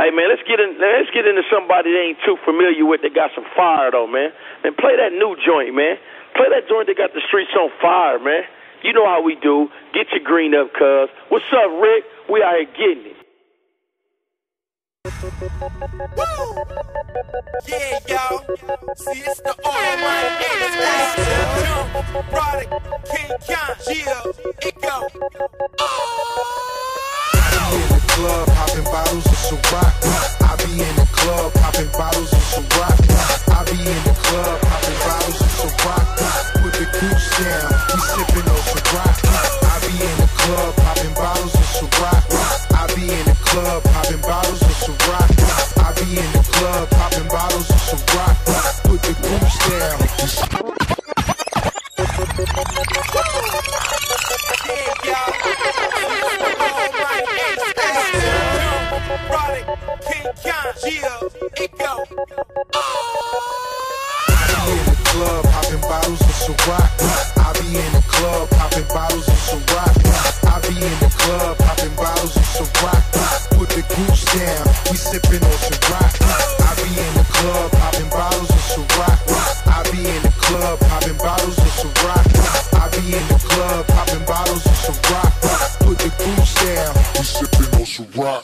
Hey, man, let's get into somebody that ain't too familiar with that got some fire, though, man. Man, play that new joint, man. Play that joint that got the streets on fire, man. You know how we do. Get your green up, cuz. What's up, Rick? We out here getting it. Yeah, y'all. See, it's the R&amp Product&King Jumz. Yeah, it go. I be in the club, popping bottles of Ciroc. I be in the club, popping bottles of Ciroc. I be in the club, popping bottles of Ciroc. Put the goose down, we sipping on Ciroc. I be in the club, popping bottles of Ciroc. I be in the club, popping bottles of Ciroc. I be in the club, popping bottles of Ciroc. Put the goose down. Yeah, y'all. Product&King Jumz. Yeah, it go. I be in the club, popping bottles of Ciroc. I be in the club, popping bottles of Ciroc. I be in the club, popping bottles of Ciroc. Put the goose down, we sipping on Ciroc. I be in the club, popping bottles of Ciroc. I be in the club, popping bottles of Ciroc. I be in the club, popping bottles of Ciroc. Put the goose down, we sipping on Ciroc.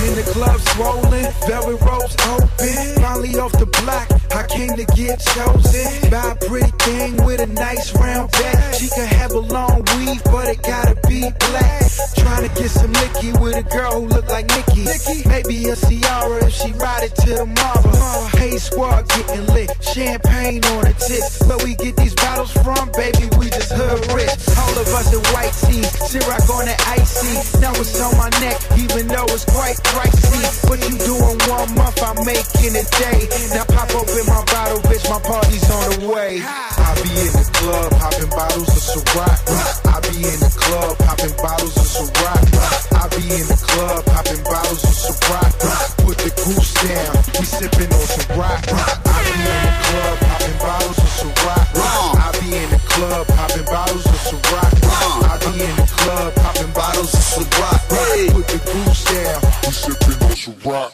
In the club swollen, velvet ropes open. Finally off the block, I came to get chosen by a pretty thing with a nice round back. She can have a long weave, but it gotta be black. Trying to get some licky with a girl who look like Nikki. Maybe a Ciara if she ride it to the marble. Hey squad getting lit, champagne on the tip. Where we get these bottles from, baby, we just hood rich. All of us in white tees, Ciroc on the icy. Now it's on my neck, even though it's quite pricey. What you doing 1 month, I'm making a day. Now pop open my bottle, bitch, my party's on the way. I be in the club, popping bottles of Ciroc. I be in the club, popping bottles of Ciroc. I be in the club, popping bottles of Ciroc. Put the goose down, we sipping on Ciroc. I be in the club, popping bottles of Ciroc. I be in the club, popping bottles of Ciroc. I be in the club, popping bottles of Ciroc. Put the goose down, we sipping on Ciroc.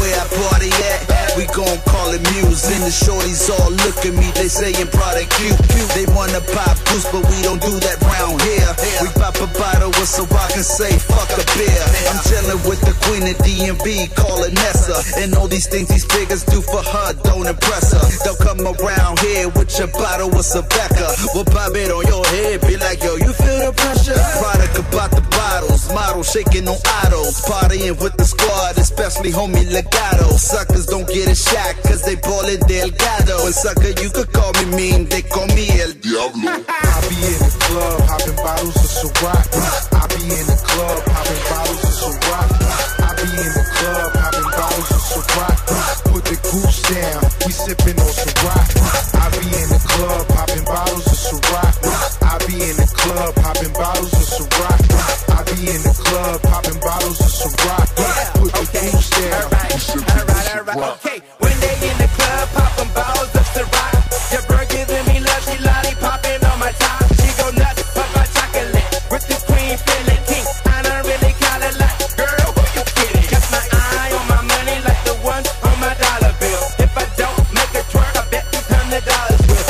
Where I party at, we gon' call it Muse. And the shorties all look at me, they sayin' product cute. They wanna pop goose, but we don't do that round here. We pop a bottle with Ciroc and say fuck a beer. I'm chillin' with the queen of DMV, call her Nessa. And all these things these figures do for her don't impress her. They'll come around here with your bottle with Sabeka. We'll pop it on your head, be like, yo, you feel the pressure? Product about the bottles, model shaking on autos. Partying with the squad, especially homie Legato. Suckers don't get a shot, cause they ballin' Delgado. And sucker, you could call me mean, they call me El Diablo. I be in the club, popping bottles of Ciroc. I be in the club, popping bottles of Ciroc. I be in the club, popping bottles of Ciroc. Put the goose down, we sipping on Ciroc. I be in the club, popping bottles of Ciroc. I be in the club, popping bottles of Ciroc. I be in the club, popping bottles of Ciroc. Put the goose down, we sipping on Ciroc. Okay, when they in the club, popping bottles of Ciroc. Your girl giving me love, she lollipopping on my top. She go nuts, pop my chocolate with the queen feeling king. I don't really call it like, girl, who you kidding? Got my eye on my money like the ones on my dollar bill. If I don't make a twerk, I bet these $100 will.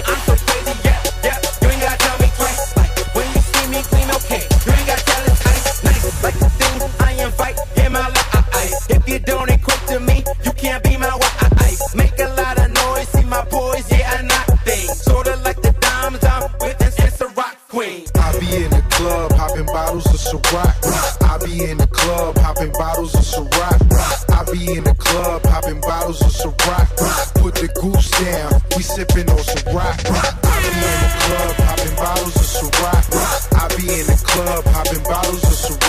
I'm so crazy, yeah, you ain't gotta tell me twice. Like, when you see me clean, okay, you ain't gotta tell it's nice. Like the things I invite in my life. If you don't equate to me, you can't be my wife. Make a lot of noise, see my boys, yeah, I knock things. Sorta like the diamonds I'm with, it's Ciroc queen. I be in the club, popping bottles of Ciroc. I be in the club, popping bottles of Ciroc. I be in the club, popping bottles of Ciroc. Put the goose down, we sipping on Ciroc. I be in the club, popping bottles of Ciroc. I be in the club, popping bottles of Ciroc.